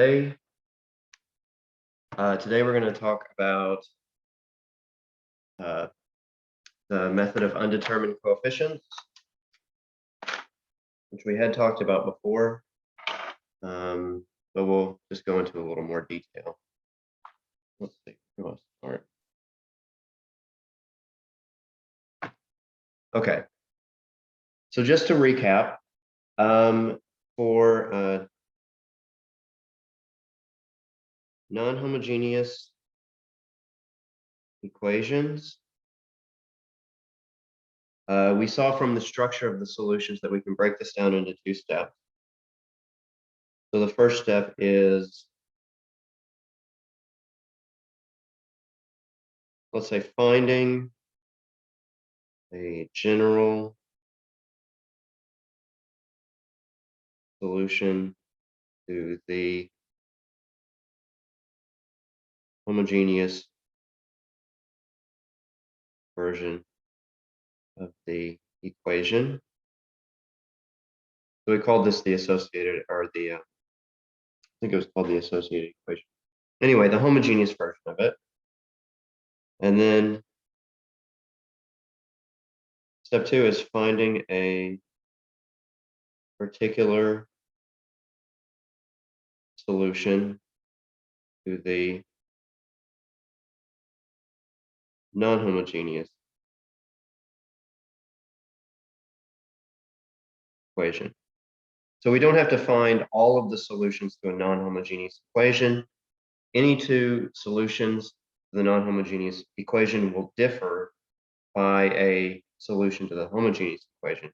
Today we're going to talk about the method of undetermined coefficients, which we had talked about before, but we'll just go into a little more detail. Let's see, who wants to start? Okay, so just to recap, for non-homogeneous equations, we saw from the structure of the solutions that we can break this down into two steps. So the first step is, let's say, finding a general solution to the homogeneous version of the equation. So we called this the associated, or the, I think it was called the associated equation. Anyway, the homogeneous version of it. And then step two is finding a particular solution to the non-homogeneous equation. So we don't have to find all of the solutions to a non-homogeneous equation. Any two solutions to the non-homogeneous equation will differ by a solution to the homogeneous equation.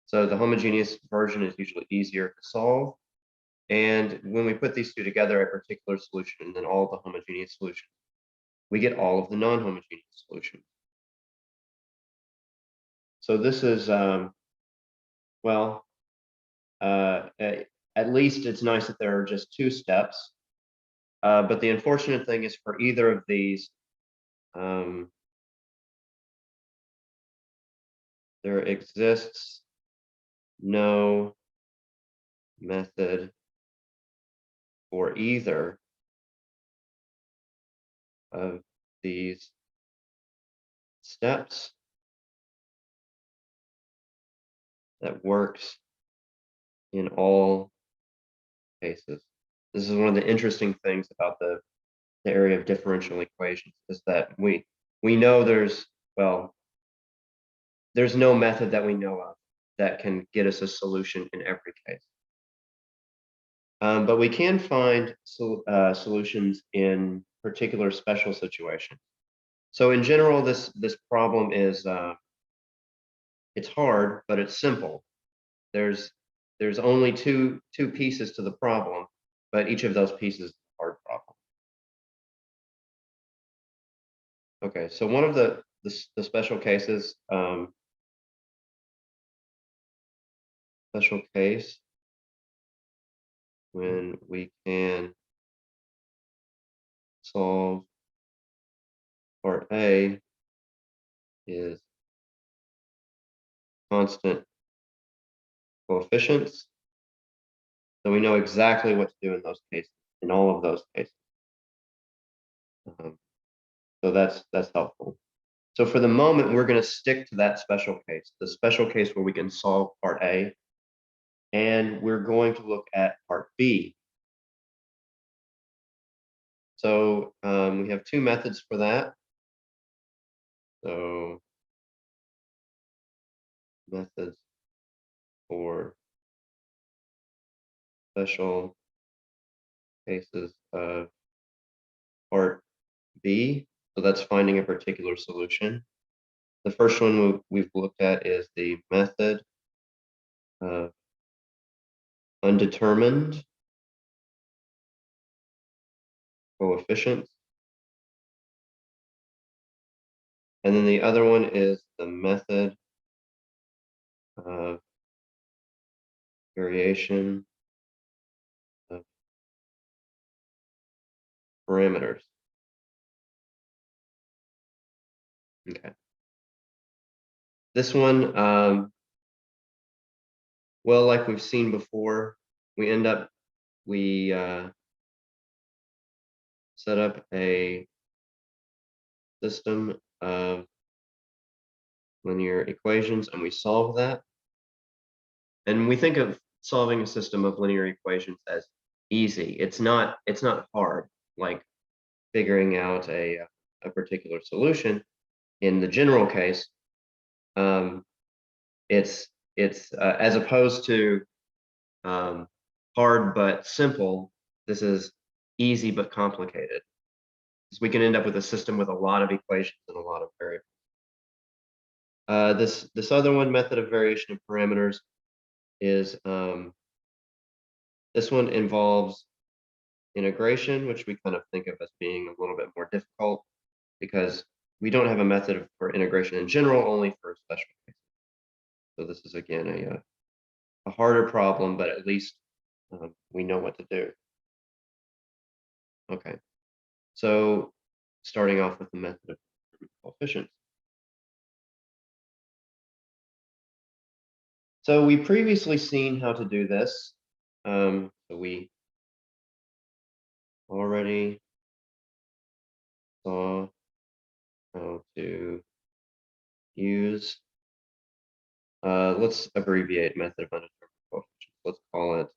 So the homogeneous version is usually easier to solve. And when we put these two together, a particular solution and then all the homogeneous solutions, we get all of the non-homogeneous solutions. So this is, at least it's nice that there are just two steps. But the unfortunate thing is for either of these, there exists no method for either of these steps that works in all cases. This is one of the interesting things about the area of differential equations, is that we know there's no method that we know of that can get us a solution in every case. But we can find solutions in particular special situations. So in general, this problem is it's hard, but it's simple. There's only two pieces to the problem, but each of those pieces is a hard problem. Okay, so one of the special cases, special case when we can solve part A is constant coefficients. So we know exactly what to do in those cases, in all of those cases. So that's helpful. So for the moment, we're going to stick to that special case, the special case where we can solve part A, and we're going to look at part B. So we have two methods for that. So methods for special cases of part B. So that's finding a particular solution. The first one we've looked at is the method of undetermined coefficients. And then the other one is the method of variation of parameters. Okay. This one, well, like we've seen before, we set up a system of linear equations and we solve that. And we think of solving a system of linear equations as easy. It's not hard, like figuring out a particular solution. In the general case, um, it's as opposed to hard but simple, this is easy but complicated. Because we can end up with a system with a lot of equations and a lot of variables. This other one, method of variation of parameters, is this one involves integration, which we kind of think of as being a little bit more difficult because we don't have a method for integration in general, only for special cases. So this is again a harder problem, but at least we know what to do. Okay, so starting off with the method of coefficients. So we previously seen how to do this. So we already saw how to use, let's abbreviate method of undetermined coefficients. Let's call it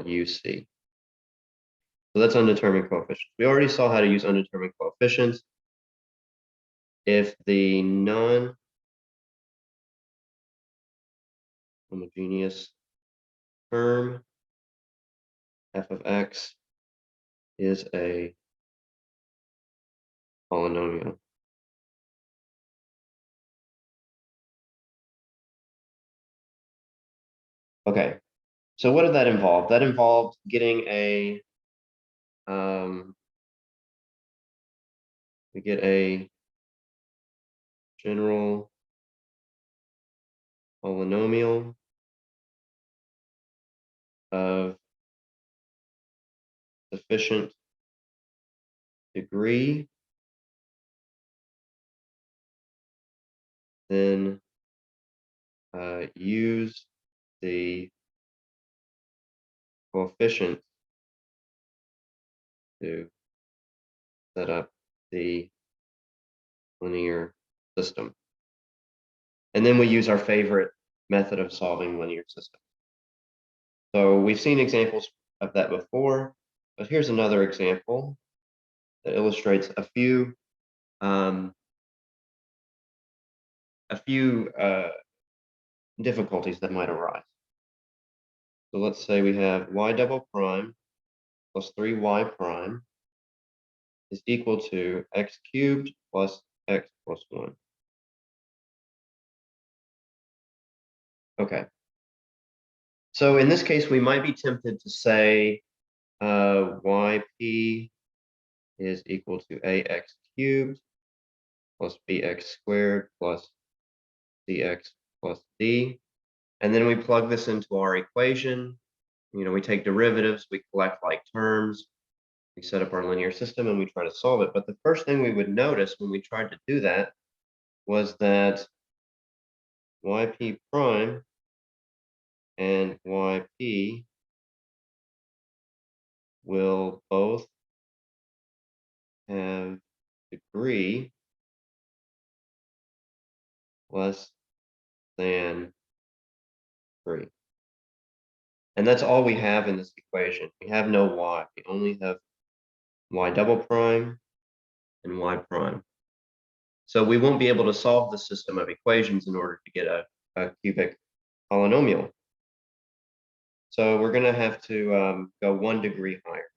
UC. So that's undetermined coefficients. We already saw how to use undetermined coefficients. If the non-homogeneous term f of x is a polynomial. Okay, so what did that involve? That involved getting we get a general polynomial of sufficient degree, then use the coefficient to set up the linear system. And then we use our favorite method of solving linear systems. So we've seen examples of that before, but here's another example that illustrates a few difficulties that might arise. So let's say we have y double prime plus 3y prime is equal to x cubed plus x plus 1. Okay. So in this case, we might be tempted to say yp is equal to ax cubed plus bx squared plus cx plus d. And then we plug this into our equation. You know, we take derivatives, we collect like terms, we set up our linear system and we try to solve it. But the first thing we would notice when we tried to do that was that yp prime and yp will both have degree less than 3. And that's all we have in this equation. We have no y. We only have y double prime and y prime. So we won't be able to solve the system of equations in order to get a cubic polynomial. So we're going to have to go 1 degree higher.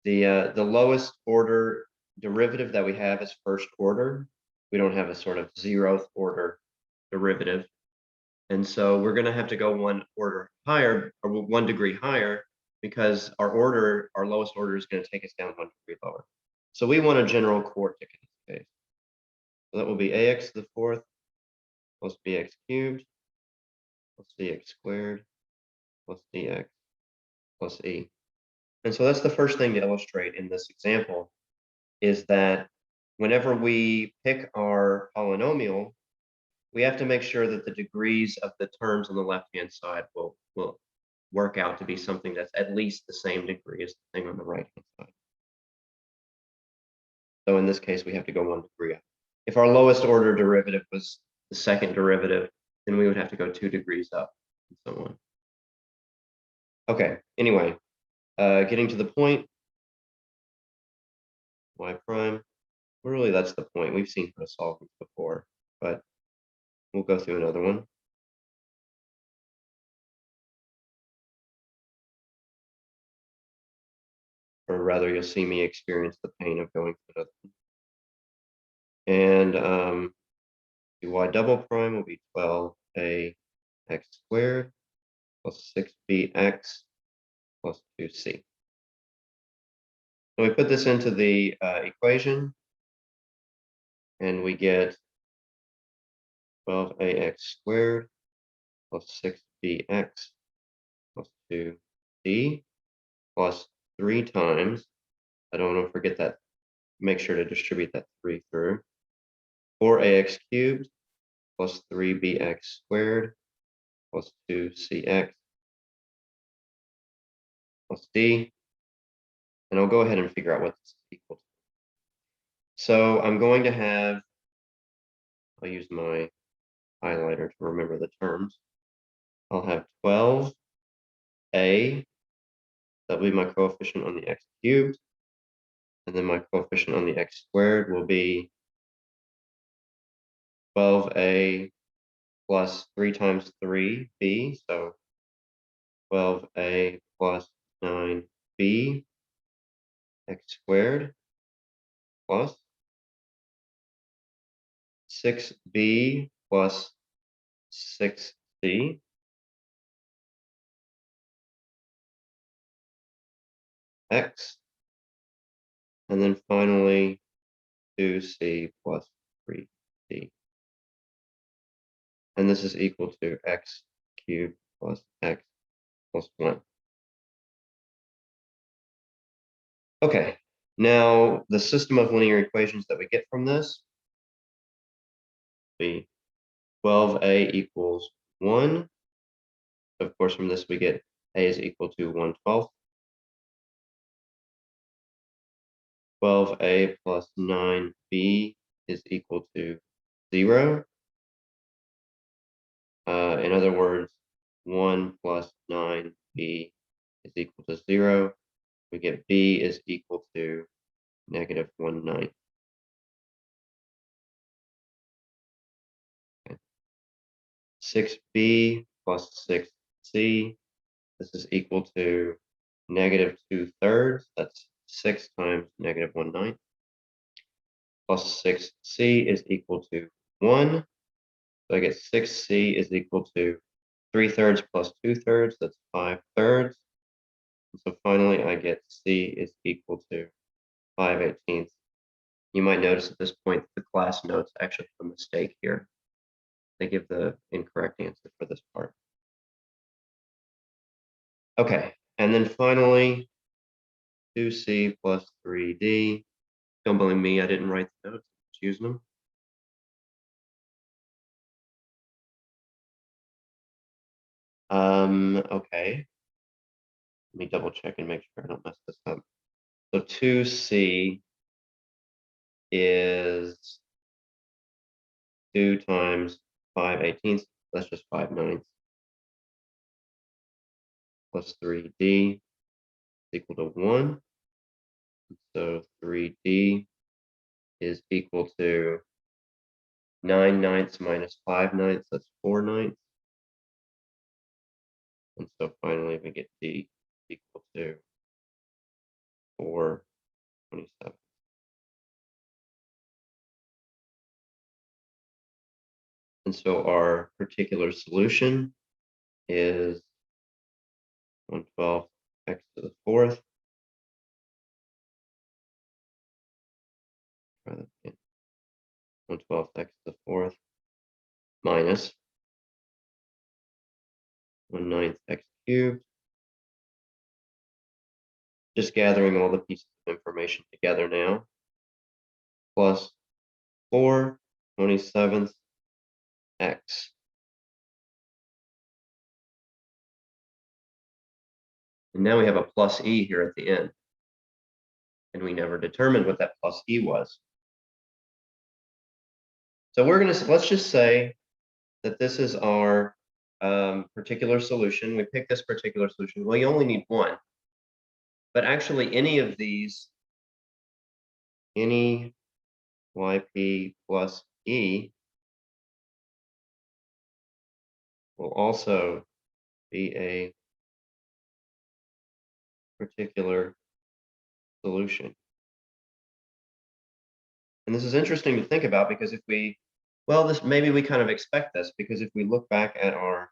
The lowest order derivative that we have is first order. We don't have a sort of 0th order derivative. And so we're going to have to go 1 order higher, or 1 degree higher, because our lowest order is going to take us down 1 degree lower. So we want a general quartic in this case. So that will be ax to the 4th plus bx cubed plus dx squared plus dx plus e. And so that's the first thing to illustrate in this example, is that whenever we pick our polynomial, we have to make sure that the degrees of the terms on the left-hand side will work out to be something that's at least the same degree as the thing on the right-hand side. So in this case, we have to go 1 degree up. If our lowest order derivative was the second derivative, then we would have to go 2 degrees up, and so on. Okay, anyway, getting to the point, y prime. Well, really, that's the point. We've seen how to solve these before, but we'll go through another one. Or rather, you'll see me experience the pain of going through another one. And y double prime will be 12a x squared plus 6bx plus 2c. So we put this into the equation, and we get 12ax squared plus 6bx plus 2c plus 3 times, I don't want to forget that, make sure to distribute that 3 through, 4ax cubed plus 3bx squared plus 2cx plus d. And I'll go ahead and figure out what this is equal to. So I'm going to have, I'll use my highlighter to remember the terms. I'll have 12a, that'll be my coefficient on the x cubed, and then my coefficient on the x squared will be 12a plus 3 times 3b, so 12a plus 9b x squared plus 6b plus 6c x, and then finally 2c plus 3c. And this is equal to x cubed plus x plus 1. Okay, now the system of linear equations that we get from this be 12a equals 1. Of course, from this we get a is equal to 1/12. 12a plus 9b is equal to 0. In other words, 1 plus 9b is equal to 0. We get b is equal to negative 1/9. Okay. 6b plus 6c, this is equal to negative 2/3. That's 6 times negative 1/9. Plus 6c is equal to 1. So I get 6c is equal to 3/3 plus 2/3. That's 5/3. So finally, I get c is equal to 5/18. You might notice at this point the class notes actually have a mistake here. They give the incorrect answer for this part. Okay, and then finally, 2c plus 3d. Don't blame me, I didn't write the notes, just using them. Okay. Let me double check and make sure I don't mess this up. So 2c is 2 times 5/18. That's just 5/9 plus 3d is equal to 1. So 3d is equal to 9/9 minus 5/9. That's 4/9. And so finally we get d equal to 4/27. And so our particular solution is 1/12 x to the 4th. Try that again. 1/12 x to the 4th minus 1/9 x cubed. Just gathering all the pieces of information together now. Plus 4/27 x. And now we have a plus e here at the end. And we never determined what that plus e was. So let's just say that this is our particular solution. We pick this particular solution. Well, you only need one. But actually, any of these, any yp plus e will also be a particular solution. And this is interesting to think about because maybe we kind of expect this, because if we look back at our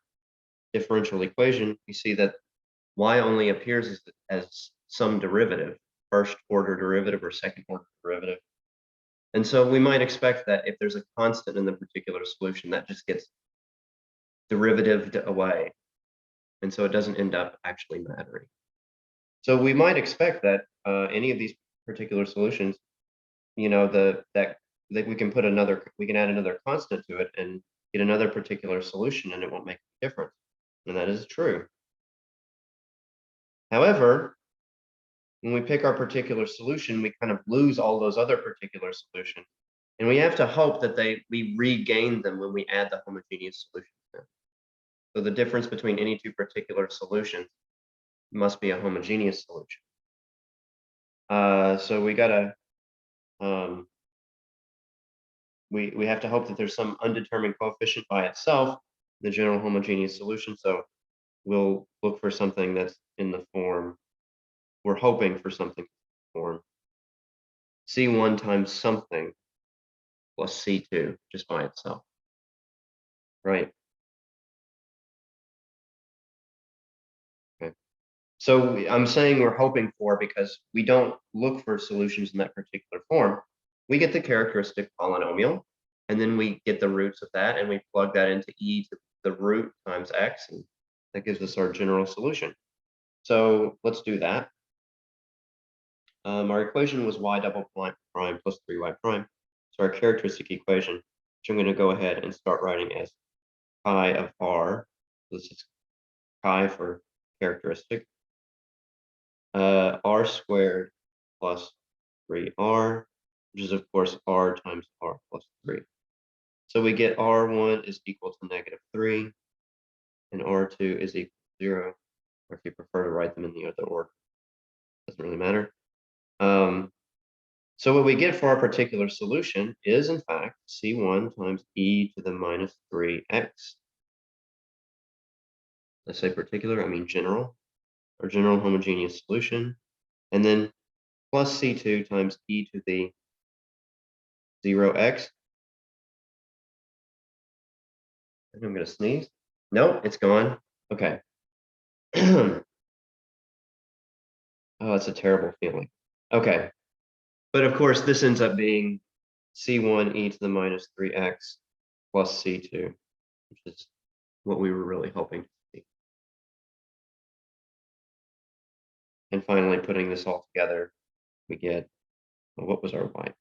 differential equation, we see that y only appears as some derivative, first order derivative or second order derivative. And so we might expect that if there's a constant in the particular solution, that just gets derivatived away. And so it doesn't end up actually mattering. So we might expect that any of these particular solutions, that we can add another constant to it and get another particular solution, and it won't make a difference. And that is true. However, when we pick our particular solution, we kind of lose all those other particular solutions. And we have to hope that we regain them when we add the homogeneous solutions in. So the difference between any two particular solutions must be a homogeneous solution. So we gotta we have to hope that there's some undetermined coefficient by itself, the general homogeneous solution. So we'll look for something that's in the form, we're hoping for something in the form C1 times something plus C2 just by itself, right? Okay. So I'm saying we're hoping for because we don't look for solutions in that particular form. We get the characteristic polynomial, and then we get the roots of that, and we plug that into e to the root times x, and that gives us our general solution. So let's do that. Our equation was y double prime plus 3y prime. So our characteristic equation, which I'm going to go ahead and start writing as chi of r. This is chi for characteristic. R squared plus 3r, which is of course r times r plus 3. So we get r1 is equal to -3, and r2 is equal to 0, or if you prefer to write them in the other order, doesn't really matter. So what we get for our particular solution is, in fact, C1 times e to the -3x. Let's say particular, I mean general, or general homogeneous solution. And then plus C2 times e to the 0x. And I'm going to sneeze. Nope, it's gone. Okay. Oh, that's a terrible feeling. Okay. But of course, this ends up being C1 e to the -3x plus C2, which is what we were really hoping to see. And finally, putting this all together, we get, well, what was our y?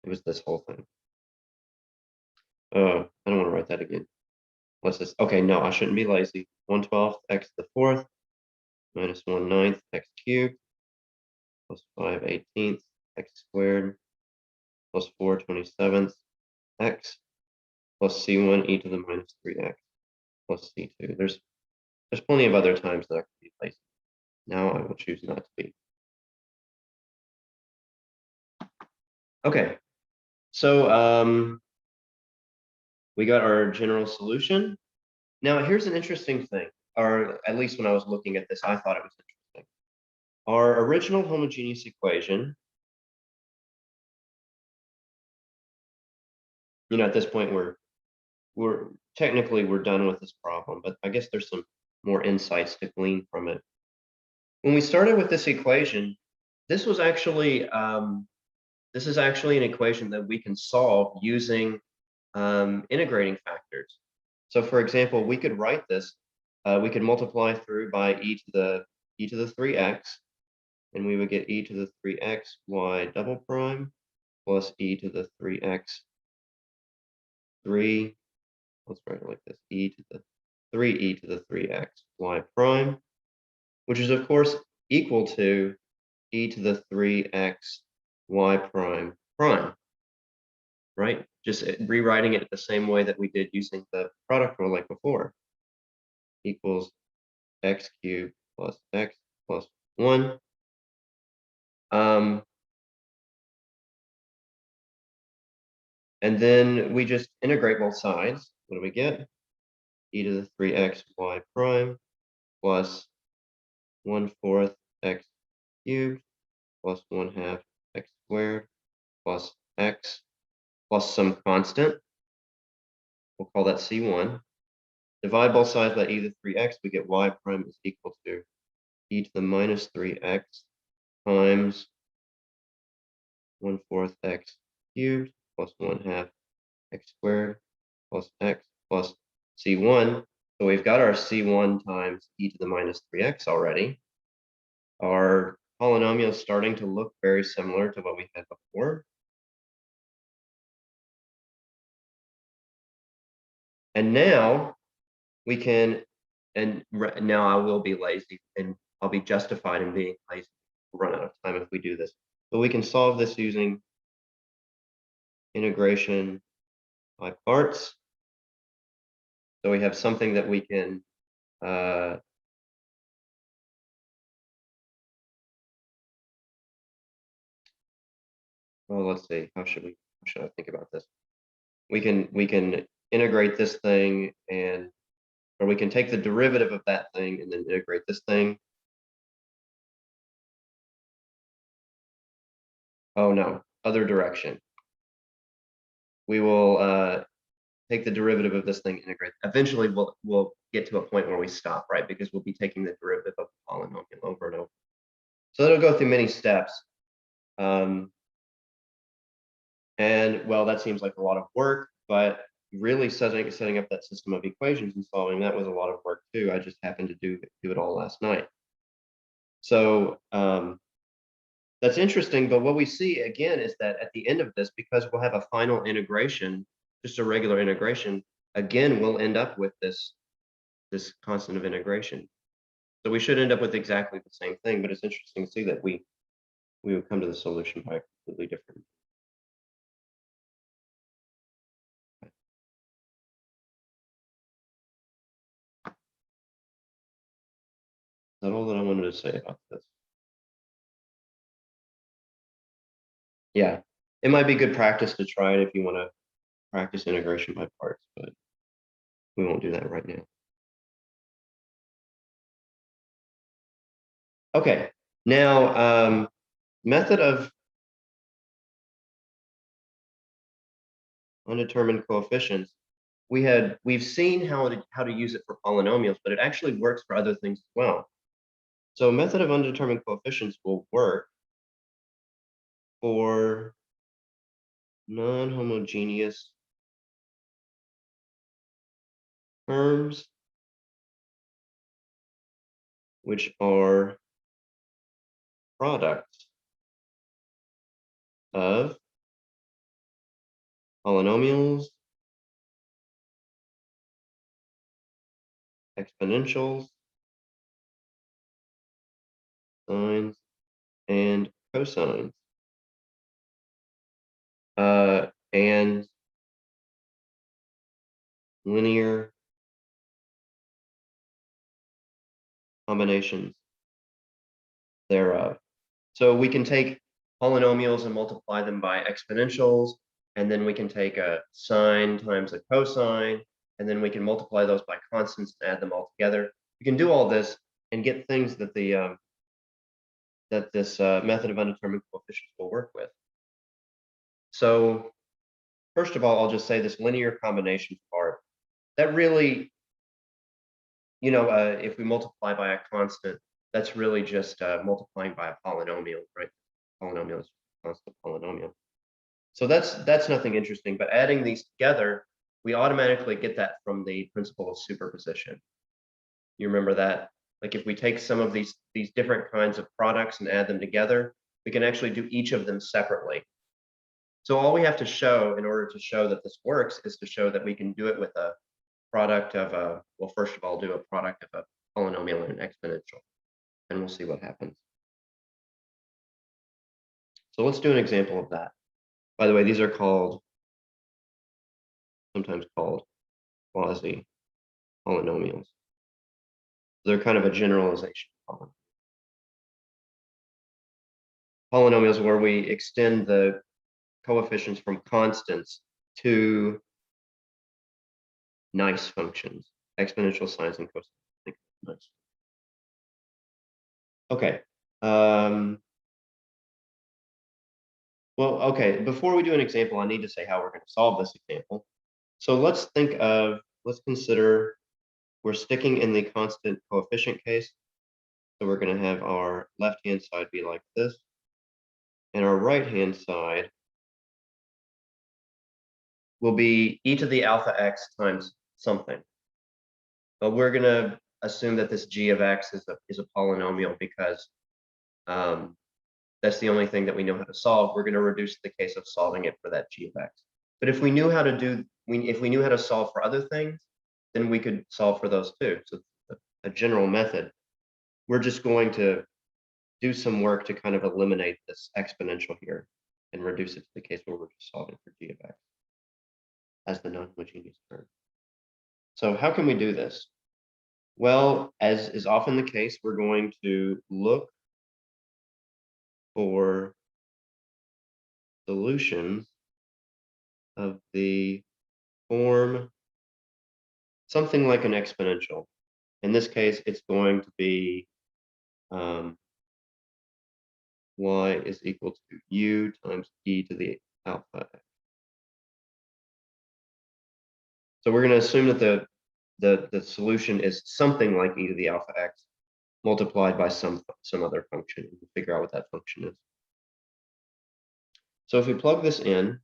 It was this whole thing. I don't want to write that again. What's this? Okay, no, I shouldn't be lazy. 1/12 x to the 4th minus 1/9 x cubed plus 5/18 x squared plus 4/27 x plus C1 e to the -3x plus C2. There's plenty of other times that I could be lazy. Now I will choose not to be. Okay, so we got our general solution. Now here's an interesting thing, or at least when I was looking at this, I thought it was interesting. Our original homogeneous equation, at this point we're technically done with this problem, but I guess there's some more insights to glean from it. When we started with this equation, this is actually an equation that we can solve using integrating factors. So for example, we could write this, we could multiply through by e to the 3x, and we would get e to the 3x y double prime plus e to the 3x 3, let's write it like this, e to the 3e to the 3x y prime which is of course equal to e to the 3x y prime prime, right? Just rewriting it the same way that we did using the product rule like before, equals x cubed plus x plus 1. And then we just integrate both sides. What do we get? E to the 3x y prime plus 1/4 x cubed plus 1/2 x squared plus x plus some constant. We'll call that C1. Divide both sides by e to the 3x, we get y prime is equal to e to the minus 3x times 1/4 x cubed plus 1/2 x squared plus x plus C1. So we've got our C1 times e to the minus 3x already. Our polynomial is starting to look very similar to what we had before. And now we can, and now I will be lazy and I'll be justified in being lazy. We'll run out of time if we do this. But we can solve this using integration by parts. So we have something that we can well, let's see, how should I think about this? We can integrate this thing or we can take the derivative of that thing and then integrate this thing. Oh no, other direction. We will take the derivative of this thing, integrate. Eventually we'll get to a point where we stop, right? Because we'll be taking the derivative of the polynomial over and over. So it'll go through many steps. And well, that seems like a lot of work, but really setting up that system of equations and solving that was a lot of work too. I just happened to do it all last night. So that's interesting, but what we see again is that at the end of this, because we'll have a final integration, just a regular integration, again, we'll end up with this constant of integration. So we should end up with exactly the same thing, but it's interesting to see that we would come to the solution by a completely different. Is that all that I wanted to say about this? Yeah, it might be good practice to try it if you want to practice integration by parts, but we won't do that right now. Okay, now method of undetermined coefficients. We've seen how to use it for polynomials, but it actually works for other things as well. So a method of undetermined coefficients will work for non-homogeneous terms which are products of polynomials, exponentials, sines, and cosines. And linear combinations thereof. So we can take polynomials and multiply them by exponentials, and then we can take a sine times a cosine, and then we can multiply those by constants and add them all together. We can do all this and get things that this method of undetermined coefficients will work with. So first of all, I'll just say this linear combination part, that really, if we multiply by a constant, that's really just multiplying by a polynomial, right? Polynomial is a constant polynomial. So that's nothing interesting, but adding these together, we automatically get that from the principle of superposition. You remember that? Like if we take some of these different kinds of products and add them together, we can actually do each of them separately. So all we have to show in order to show that this works is to show that we can do it with a product of well, first of all, do a product of a polynomial and an exponential. and we'll see what happens. So let's do an example of that. By the way, these are sometimes called quasi-polynomials. They're kind of a generalization of polynomials where we extend the coefficients from constants to nice functions, exponential signs and cosines. Nice. Okay. Well, okay, before we do an example, I need to say how we're going to solve this example. So let's consider we're sticking in the constant coefficient case. So we're going to have our left-hand side be like this, and our right-hand side will be e to the alpha x times something. But we're going to assume that this g of x is a polynomial because that's the only thing that we know how to solve. We're going to reduce the case of solving it for that g of x. But if we knew how to solve for other things, then we could solve for those too. So a general method. We're just going to do some work to kind of eliminate this exponential here and reduce it to the case where we're just solving for g of x as the non-homogeneous term. So how can we do this? Well, as is often the case, we're going to look for solutions of the form something like an exponential. In this case, it's going to be y is equal to u times e to the alpha x. So we're going to assume that the solution is something like e to the alpha x multiplied by some other function. We'll figure out what that function is. So if we plug this in,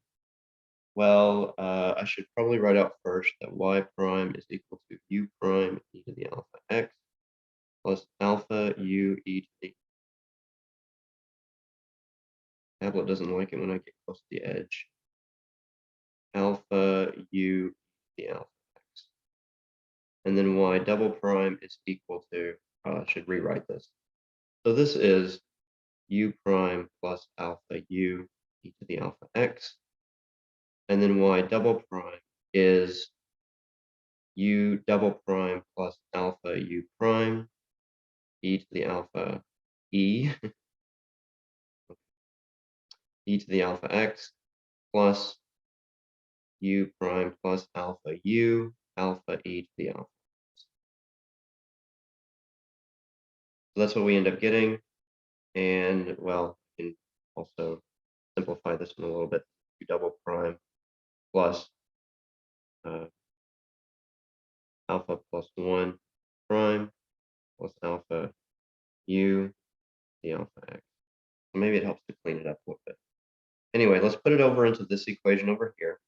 well, I should probably write out first that y prime is equal to u prime e to the alpha x plus alpha u e to the. Tablet doesn't like it when I get close to the edge. Alpha u to the alpha x. And then y double prime is equal to, I should rewrite this. So this is u prime plus alpha u e to the alpha x. And then y double prime is u double prime plus alpha u prime e to the alpha e e to the alpha x plus u prime plus alpha u alpha e to the alpha. So that's what we end up getting. And well, we can also simplify this one a little bit. U double prime plus alpha plus 1 prime plus alpha u the alpha x. So maybe it helps to clean it up a little bit. Anyway, let's put it over into this equation over here.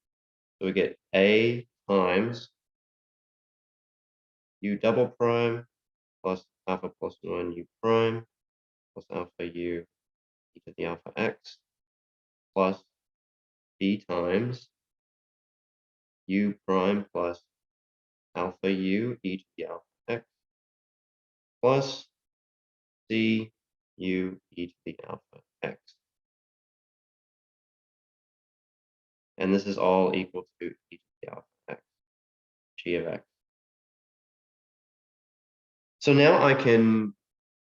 So we get a times u double prime plus alpha plus 1 u prime plus alpha u e to the alpha x plus b times u prime plus alpha u e to the alpha x plus c u e to the alpha x. And this is all equal to e to the alpha x, g of x. So now I can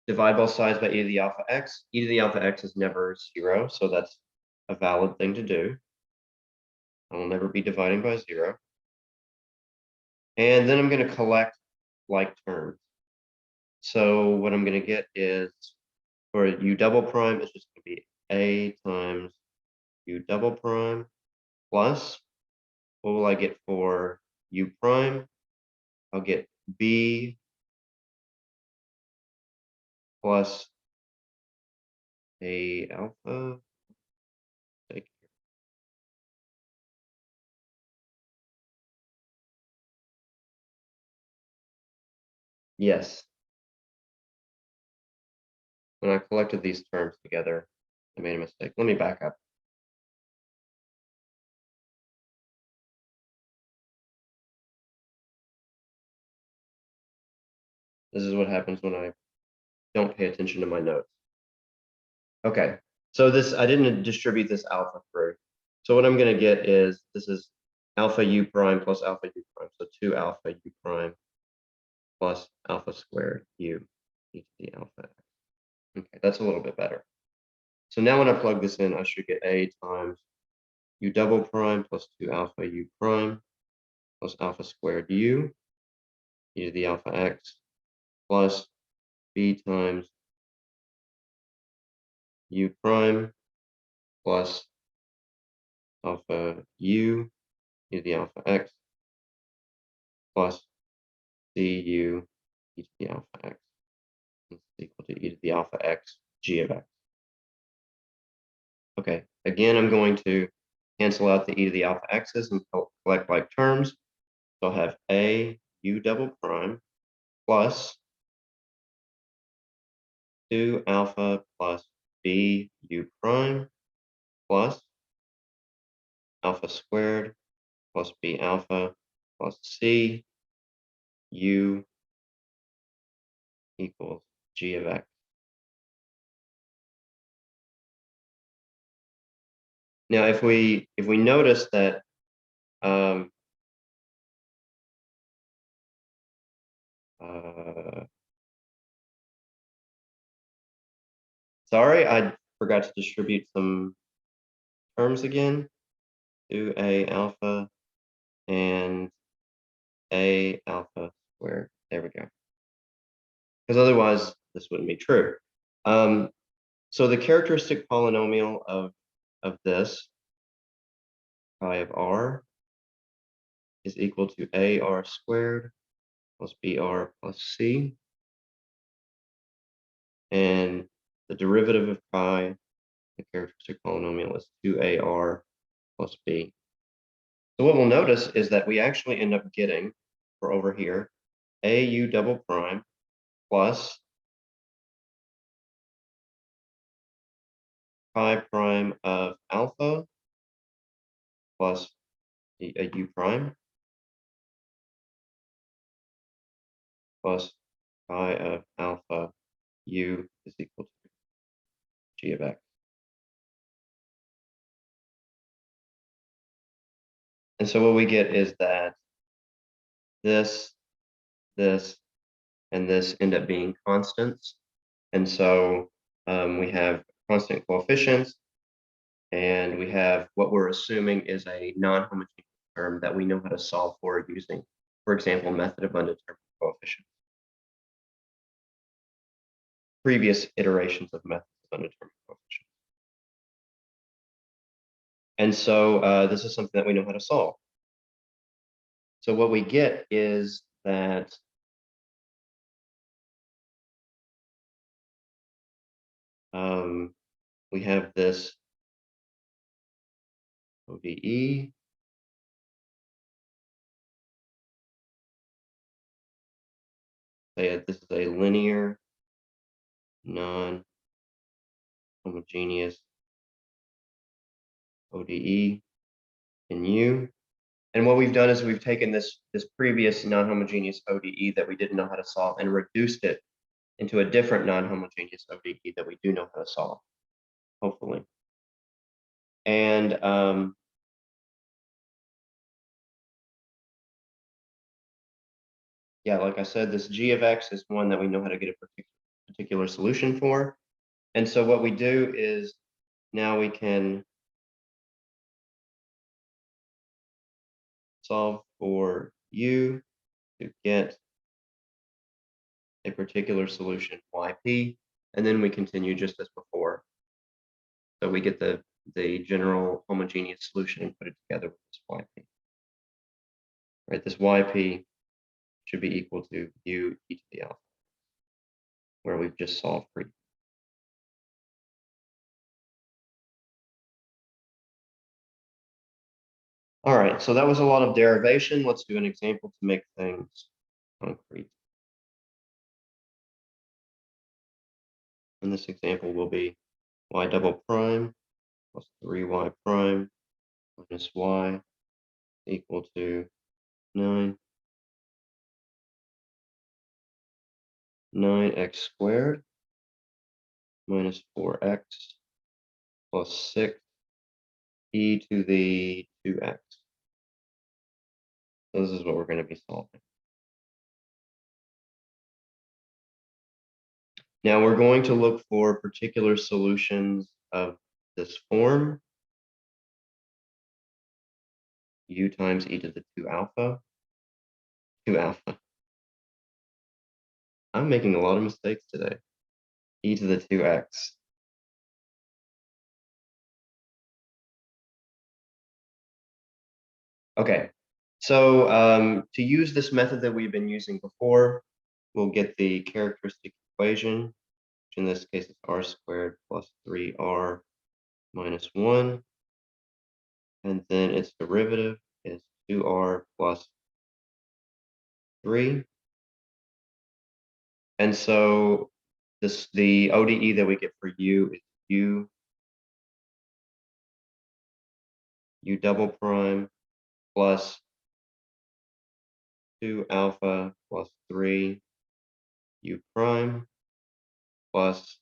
divide both sides by e to the alpha x. E to the alpha x is never 0, so that's a valid thing to do. I will never be dividing by 0. And then I'm going to collect like terms. So what I'm going to get is, for u double prime, it's just going to be a times u double prime plus, what will I get for u prime? I'll get b plus a alpha. Yes. When I collected these terms together, I made a mistake. Let me back up. This is what happens when I don't pay attention to my notes. Okay, so this, I didn't distribute this alpha through. So what I'm going to get is, this is alpha u prime plus alpha u prime. So 2 alpha u prime plus alpha squared u e to the alpha x. Okay, that's a little bit better. So now when I plug this in, I should get a times u double prime plus 2 alpha u prime plus alpha squared u e to the alpha x plus b times u prime plus alpha u e to the alpha x plus cu e to the alpha x is equal to e to the alpha x g of x. Okay, again, I'm going to cancel out the e to the alpha x's and collect like terms. So I'll have a u double prime plus 2 alpha plus b u prime plus alpha squared plus b alpha plus c u equals g of x. Now, if we notice that sorry, I forgot to distribute some terms again. 2a alpha and a alpha squared. There we go. Because otherwise, this wouldn't be true. So the characteristic polynomial of this phi of r is equal to ar squared plus br plus c. And the derivative of pi, the characteristic polynomial, is 2ar plus b. So what we'll notice is that we actually end up getting, for over here, au double prime plus pi prime of alpha plus a u prime plus pi of alpha u is equal to g of x. And so what we get is that this, and this end up being constants. And so we have constant coefficients, and we have what we're assuming is a non-homogeneous term that we know how to solve for using, for example, method of undetermined coefficients. Previous iterations of methods of undetermined coefficients. And so this is something that we know how to solve. So what we get is that we have this ODE say this is a linear non-homogeneous ODE in U. And what we've done is we've taken this previous non-homogeneous ODE that we didn't know how to solve and reduced it into a different non-homogeneous ODE that we do know how to solve, hopefully. And yeah, like I said, this g of x is one that we know how to get a particular solution for. And so what we do is now we can solve for u to get a particular solution yp, and then we continue just as before. So we get the general homogeneous solution and put it together with this yp. Right, this yp should be equal to u e to the alpha, where we've just solved for u. All right, so that was a lot of derivation. Let's do an example to make things concrete. And this example will be y double prime plus 3y prime minus y equal to 9x squared. minus 4x plus 6 e to the 2x. So this is what we're going to be solving. Now we're going to look for particular solutions of this form, u times e to the 2 alpha. I'm making a lot of mistakes today. E to the 2x. Okay, so to use this method that we've been using before, we'll get the characteristic equation, which in this case is r squared plus 3r minus 1. And then its derivative is 2r plus 3. And so the ODE that we get for u is u double prime plus 2 alpha plus 3 u prime plus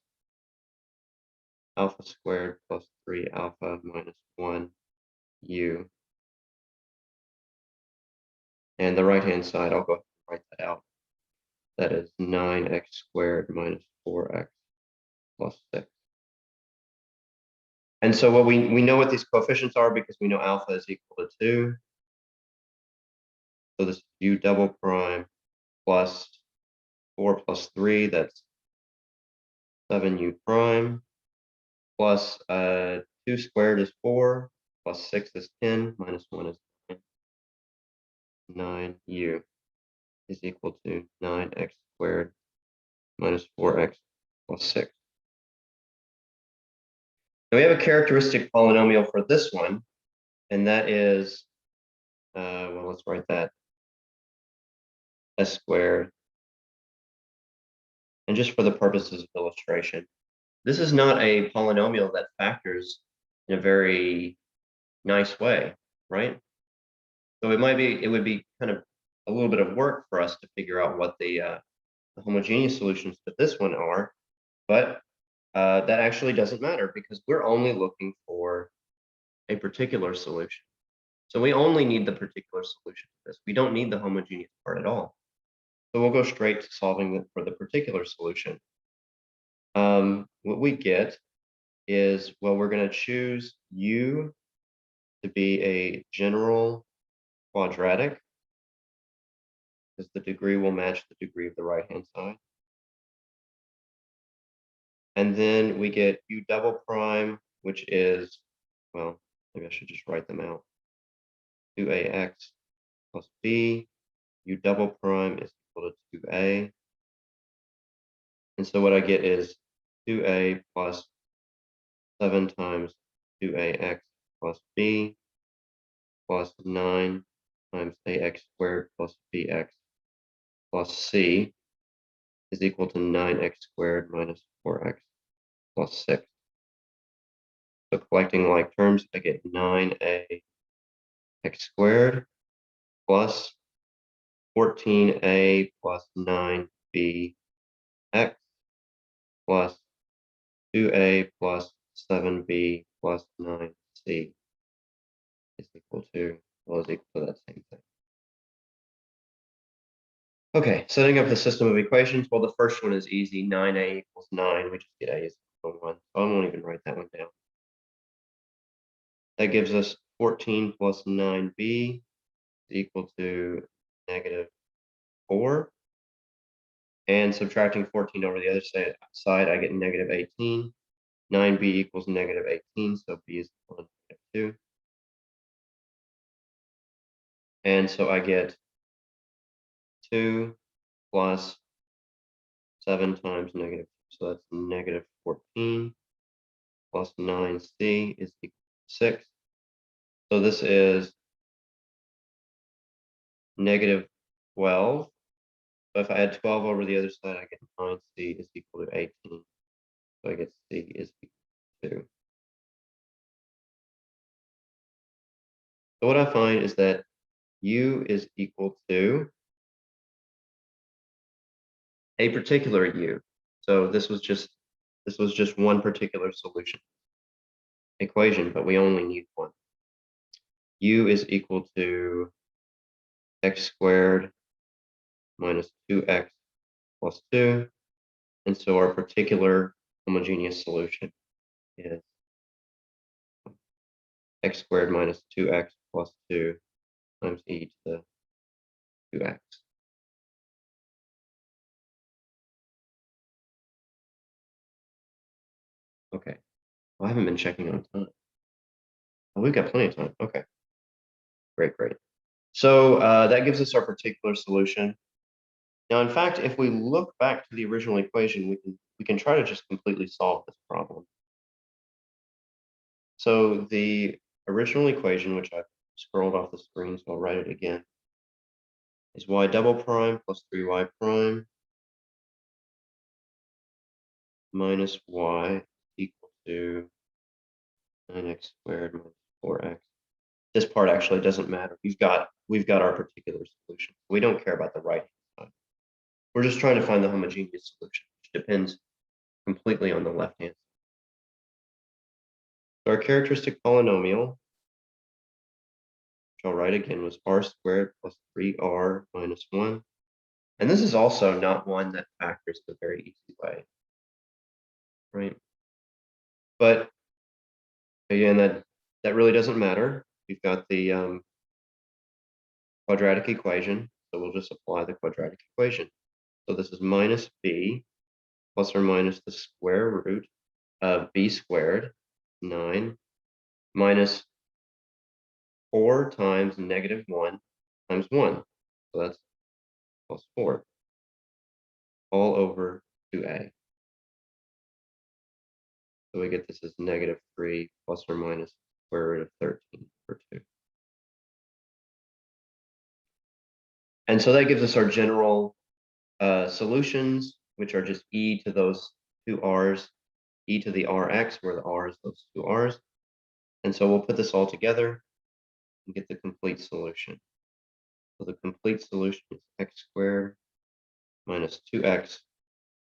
alpha squared plus 3 alpha minus 1 u. And the right-hand side, I'll go ahead and write that out. That is 9x squared minus 4x plus 6. And so what we know what these coefficients are because we know alpha is equal to 2. So this is u double prime plus 4 plus 3, that's 7u prime, plus 2 squared is 4, plus 6 is 10, minus 1 is 9. 9u is equal to 9x squared minus 4x plus 6. Now we have a characteristic polynomial for this one, and that is, well, let's write that s squared. And just for the purposes of illustration, this is not a polynomial that factors in a very nice way, right? So it would be kind of a little bit of work for us to figure out what the homogeneous solutions to this one are, but that actually doesn't matter because we're only looking for a particular solution. So we only need the particular solution to this. We don't need the homogeneous part at all. So we'll go straight to solving for the particular solution. What we get is, well, we're going to choose u to be a general quadratic because the degree will match the degree of the right-hand side. And then we get u double prime, which is, well, maybe I should just write them out. 2ax plus b, u double prime is equal to 2a. And so what I get is 2a plus 7 times 2ax plus b plus 9 times ax squared plus bx plus c is equal to 9x squared minus 4x plus 6. So collecting like terms, I get 9a x squared plus 14a plus 9b x plus 2a plus 7b plus 9c is equal to, well, is equal to that same thing. Okay, setting up the system of equations. Well, the first one is easy. 9a equals 9. We just get a is equal to 1. So I won't even write that one down. That gives us 14 plus 9b is equal to negative 4. And subtracting 14 over the other side, I get negative 18. 9b equals negative 18, so b is equal to negative 2. And so I get 2 plus 7 times negative 2, so that's negative 14 plus 9c is equal to 6. So this is negative 12. So if I add 12 over the other side, I get 9c is equal to 18. So I get c is equal to 2. So what I find is that u is equal to a particular u. So this was just This was just one particular solution equation, but we only need one. U is equal to x squared minus 2x plus 2. And so our particular homogeneous solution is x squared minus 2x plus 2 times e to the 2x. Okay. Well, I haven't been checking on time. Oh, we've got plenty of time. Okay. Great, great. So that gives us our particular solution. Now, in fact, if we look back to the original equation, we can try to just completely solve this problem. So the original equation, which I've scrolled off the screen, so I'll write it again, is y double prime plus 3y prime minus y equal to 9x squared minus 4x. This part actually doesn't matter. We've got our particular solution. We don't care about the right hand side. We're just trying to find the homogeneous solution, which depends completely on the left hand side. So our characteristic polynomial, which I'll write again, was r squared plus 3r minus 1. And this is also not one that factors the very easy way, right? But again, that really doesn't matter. We've got the quadratic equation, so we'll just apply the quadratic equation. So this is minus b plus or minus the square root of b squared, 9, minus 4 times negative 1 times 1. So that's plus 4, all over 2a. So we get this as negative 3 plus or minus square root of 13 over 2. And so that gives us our general solutions, which are just e to those two r's, e to the rx, where the r is those two r's. And so we'll put this all together and get the complete solution. So the complete solution is x squared minus 2x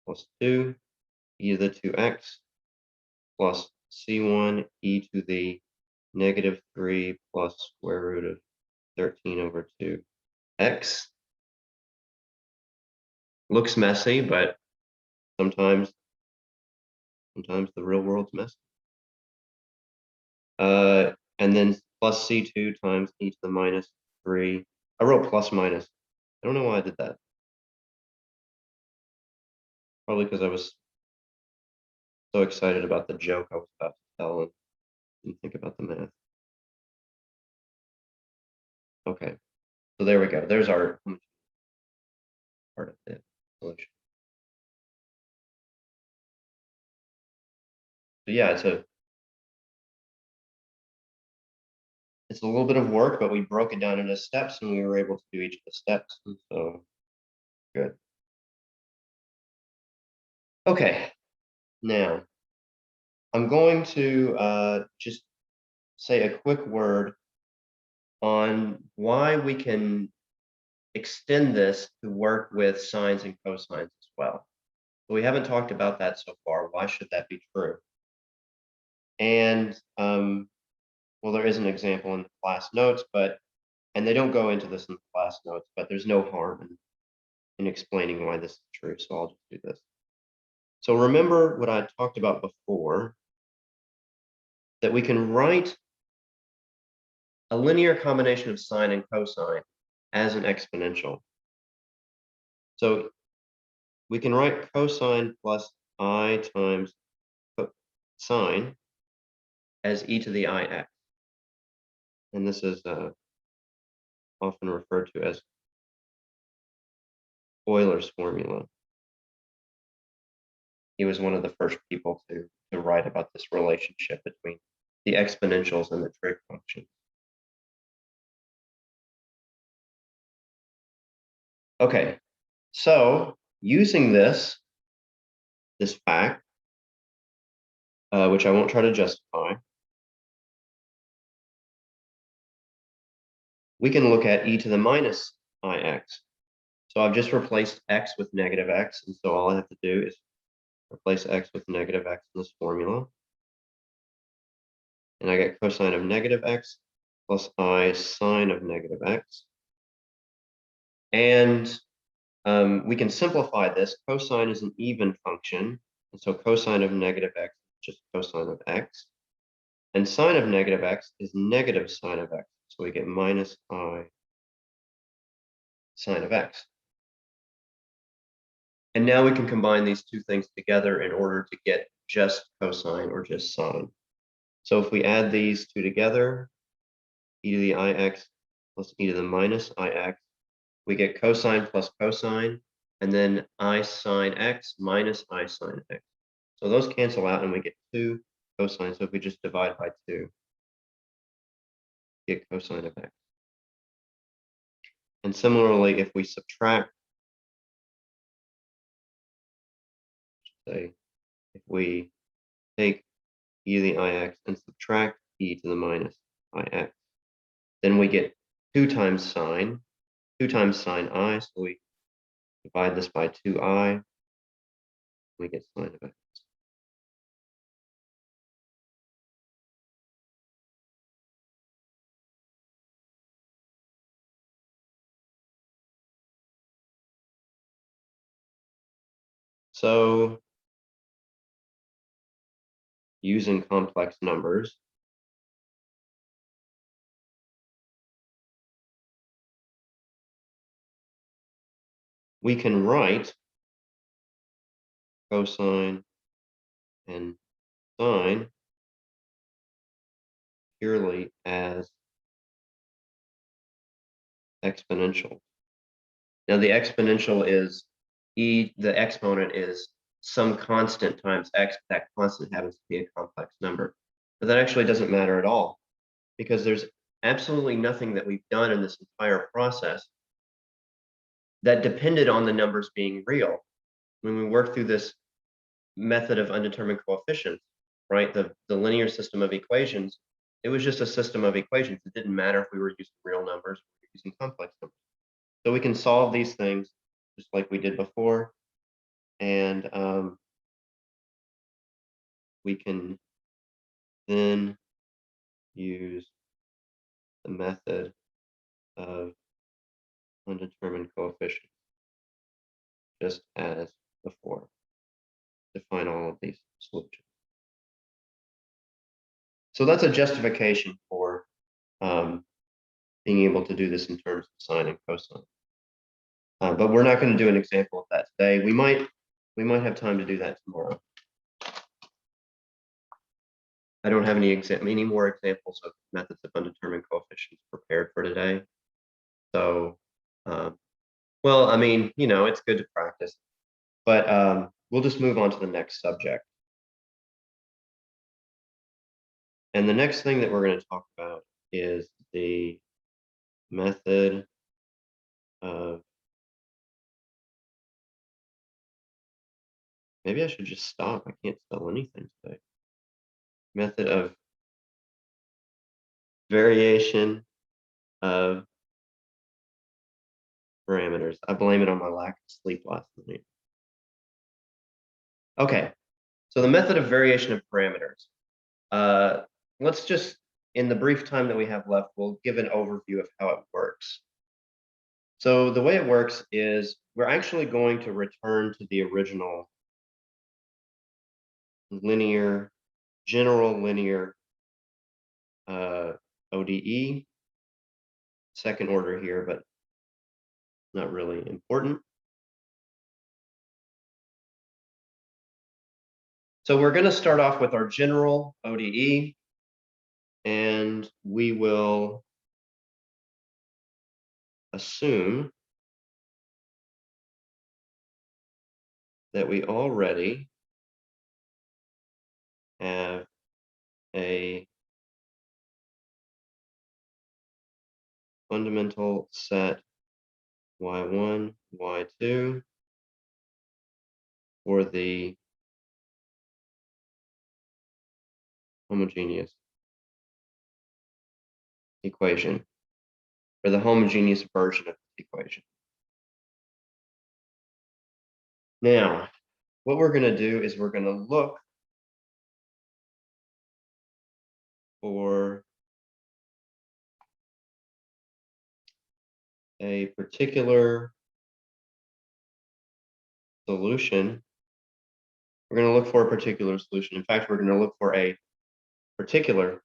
plus 2 e to the 2x plus c1 e to the negative 3 plus square root of 13 over 2x. Looks messy, but sometimes the real world's messy. And then plus c2 times e to the minus 3. I wrote plus minus. I don't know why I did that. Probably because I was so excited about the joke I was about to tell and didn't think about the math. Okay, so there we go. There's our part of the solution. So yeah, it's a little bit of work, but we broke it down into steps and we were able to do each of the steps. So good. Okay, now I'm going to just say a quick word on why we can extend this to work with sines and cosines as well. So we haven't talked about that so far. Why should that be true? And well, there is an example in the class notes, and they don't go into this in the class notes, but there's no harm in explaining why this is true. So I'll just do this. So remember what I talked about before, that we can write a linear combination of sine and cosine as an exponential. So we can write cosine plus I times sine as e to the ix. And this is often referred to as Euler's formula. He was one of the first people to write about this relationship between the exponentials and the trig functions. Okay, so using this fact, which I won't try to justify, we can look at e to the minus ix. So I've just replaced x with negative x, and so all I have to do is Replace x with negative x in this formula. And I get cosine of negative x plus I sine of negative x. And we can simplify this. Cosine is an even function. And so cosine of negative x is just cosine of x. And sine of negative x is negative sine of x. So we get minus I sine of x. And now we can combine these two things together in order to get just cosine or just sine. So if we add these two together, e to the ix plus e to the minus ix, we get cosine plus cosine, and then I sine x minus I sine x. So those cancel out and we get 2 cosine. So if we just divide by 2, get cosine of x. And similarly, if we subtract, say, if we take e to the ix and subtract e to the minus ix, then we get 2 times sine I. So we divide this by 2i, we get sine of x. So using complex numbers, we can write cosine and sine purely as exponential. Now the exponential is the exponent is some constant times x. That constant happens to be a complex number. But that actually doesn't matter at all, because there's absolutely nothing that we've done in this entire process that depended on the numbers being real. When we work through this method of undetermined coefficients, right, the linear system of equations, it was just a system of equations. It didn't matter if we were using real numbers or using complex numbers. So we can solve these things just like we did before, and we can then use the method of undetermined coefficients just as before to find all of these solutions. So that's a justification for being able to do this in terms of sine and cosine. But we're not going to do an example of that today. We might have time to do that tomorrow. I don't have any more examples of methods of undetermined coefficients prepared for today. So, well, I mean, it's good to practice, but we'll just move on to the next subject. And the next thing that we're going to talk about is the method of, maybe I should just stop. I can't spell anything today. Method of variation of parameters. I blame it on my lack of sleep last night. Okay, so the method of variation of parameters. Let's just, in the brief time that we have left, we'll give an overview of how it works. So the way it works is we're actually going to return to the original general linear ODE, second order here, but not really important. So we're going to start off with our general ODE, and we will assume that we already have a fundamental set y1, y2 for the homogeneous equation, or the homogeneous version of this equation. Now, what we're going to do is we're going to look for a particular solution. We're going to look for a particular solution. In fact, we're going to look for a particular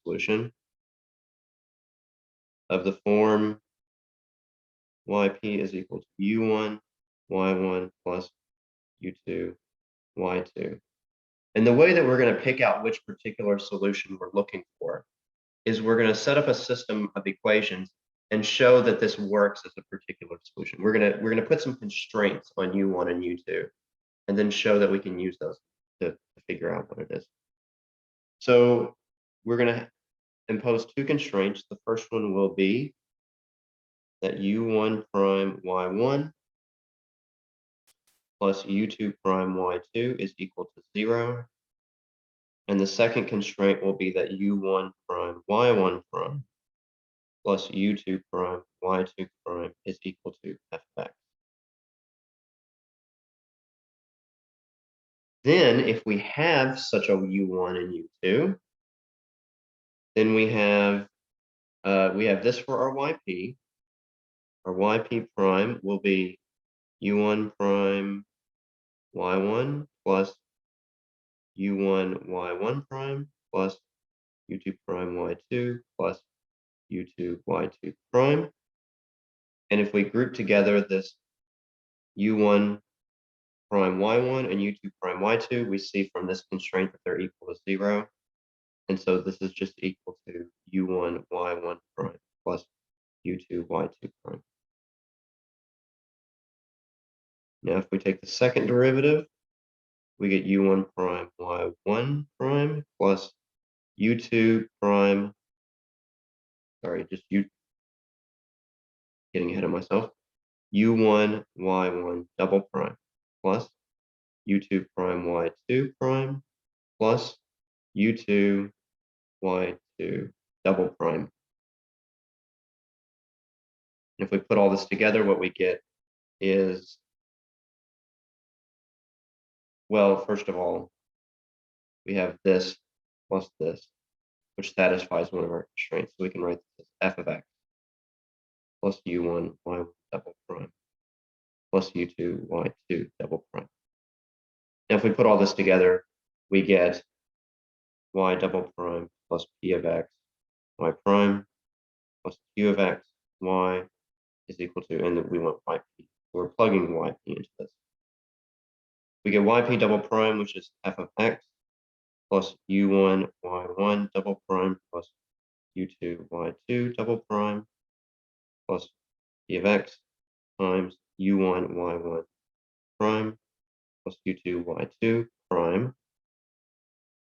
solution of the form yp is equal to u1, y1 plus u2, y2. And the way that we're going to pick out which particular solution we're looking for is we're going to set up a system of equations and show that this works as a particular solution. We're going to put some constraints on u1 and u2, and then show that we can use those to figure out what it is. So we're going to impose two constraints. The first one will be that u1 prime y1 plus u2 prime y2 is equal to 0. And the second constraint will be that u1 prime y1 prime plus u2 prime y2 prime is equal to f of x. Then if we have such a u1 and u2, then we have this for our yp. Our yp prime will be u1 prime y1 plus u1 y1 prime plus u2 prime y2 plus u2 y2 prime. And if we group together this u1 prime y1 and u2 prime y2, we see from this constraint that they're equal to 0. And so this is just equal to u1 y1 prime plus u2 y2 prime. Now if we take the second derivative, we get u1 prime y1 prime plus u2 prime, getting ahead of myself, u1 y1 double prime plus u2 prime y2 prime plus u2 y2 double prime. And if we put all this together, what we get is, well, first of all, we have this plus this, which satisfies one of our constraints. So we can write this as f of x plus u1 y1 double prime plus u2 y2 double prime. Now, if we put all this together, we get y double prime plus p of x y prime plus q of x y is equal to, and then we want yp. So we're plugging yp into this. We get yp double prime, which is f of x plus u1 y1 double prime plus u2 y2 double prime plus p of x times u1 y1 prime plus u2 y2 prime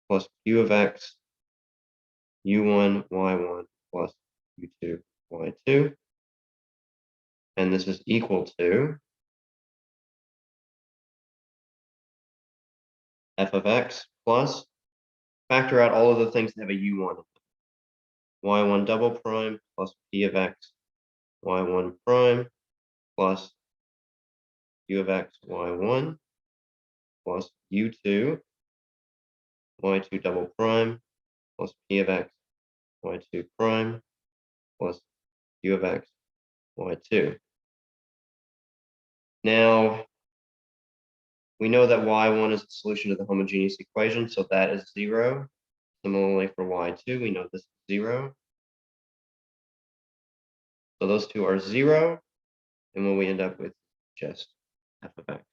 plus q of x u1 y1 plus u2 y2. And this is equal to f of x plus, factor out all of the things that have a u1 in them. y1 double prime plus p of x y1 prime plus q of x y1 plus u2 y2 double prime plus p of x y2 prime plus q of x y2. Now, we know that y1 is the solution to the homogeneous equation, so that is 0. Similarly for y2, we know this is 0. So those two are 0, and what we end up with just f of x.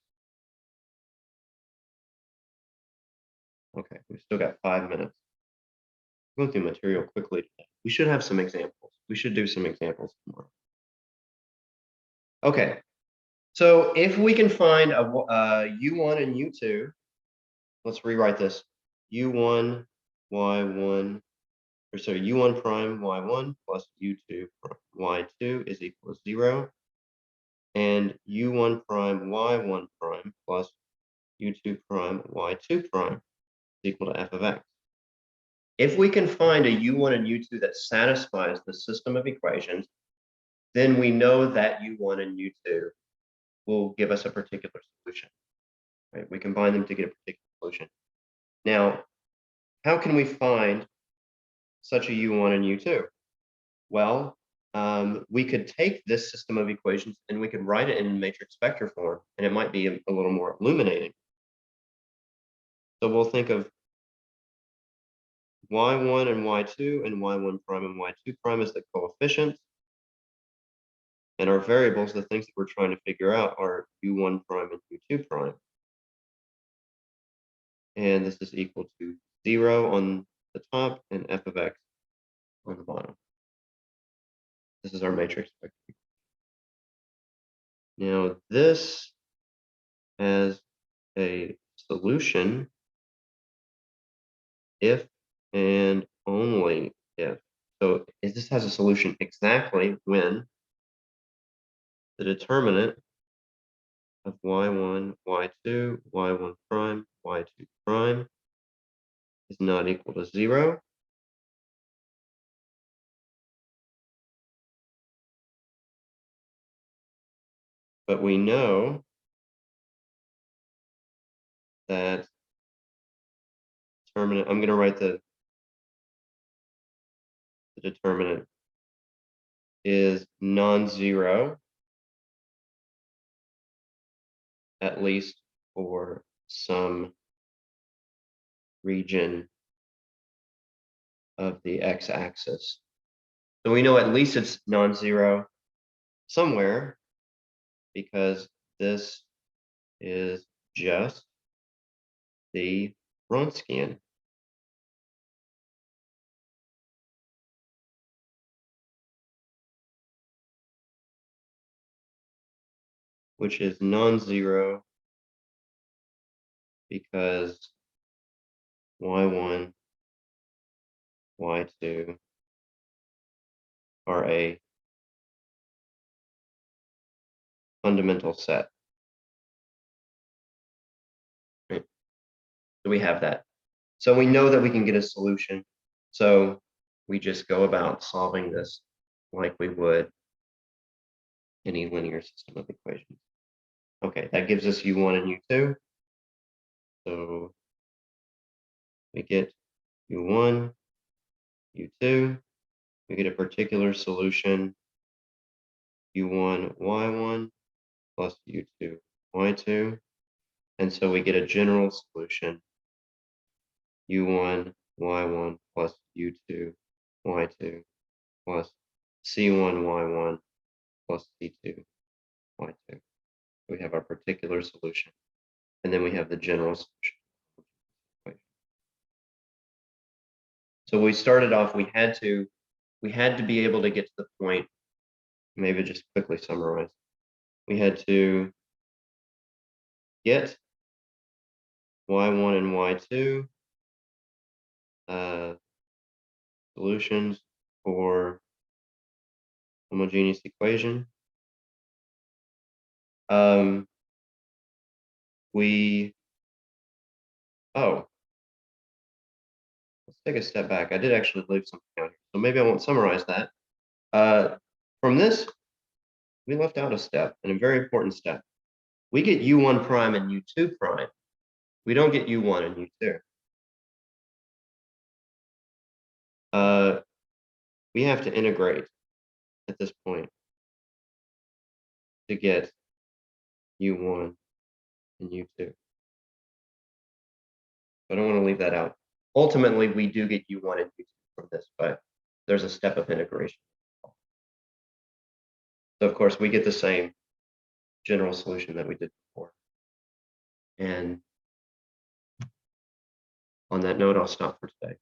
Okay, we've still got 5 minutes. I'm going through material quickly today. We should have some examples. We should do some examples tomorrow. Okay, so if we can find a u1 and u2, let's rewrite this. u1 y1, or sorry, u1 prime y1 plus u2 prime y2 is equal to 0. And u1 prime y1 prime plus u2 prime y2 prime is equal to f of x. If we can find a u1 and u2 that satisfies the system of equations, then we know that u1 and u2 will give us a particular solution. right? We combine them to get a particular solution. Now, how can we find such a U1 and U2? Well, we could take this system of equations and we could write it in matrix vector form, and it might be a little more illuminating. So we'll think of y1 and y2 and y1 prime and y2 prime as the coefficients. And our variables, the things that we're trying to figure out, are u1 prime and u2 prime. And this is equal to 0 on the top and f of x on the bottom. This is our matrix vector. Now this has a solution if and only if. So this has a solution exactly when the determinant of y1, y2, y1 prime, y2 prime is not equal to 0. But we know that determinant, I'm going to write the determinant is non-zero, at least for some region of the x-axis. So we know at least it's non-zero somewhere, because this is just the Wronskian. Which is non-zero because y1, y2 are a fundamental set. Right? So we have that. So we know that we can get a solution. So we just go about solving this like we would any linear system of equations. Okay, that gives us u1 and u2. So we get u1, u2. We get a particular solution, u1, y1 plus u2, y2. And so we get a general solution, u1, y1 plus u2, y2 plus c1, y1 plus c2, y2. We have our particular solution, and then we have the general solution. So we started off, we had to be able to get to the point, maybe just quickly summarize. We had to get y1 and y2 solutions for homogeneous equation. Let's take a step back. I did actually leave something out here, so maybe I won't summarize that. From this, we left out a step, and a very important step. We get u1 prime and u2 prime. We don't get u1 and u2. We have to integrate at this point to get u1 and u2. I don't want to leave that out. Ultimately, we do get u1 and u2 from this, but there's a step of integration. So of course, we get the same general solution that we did before. And on that note, I'll stop for today.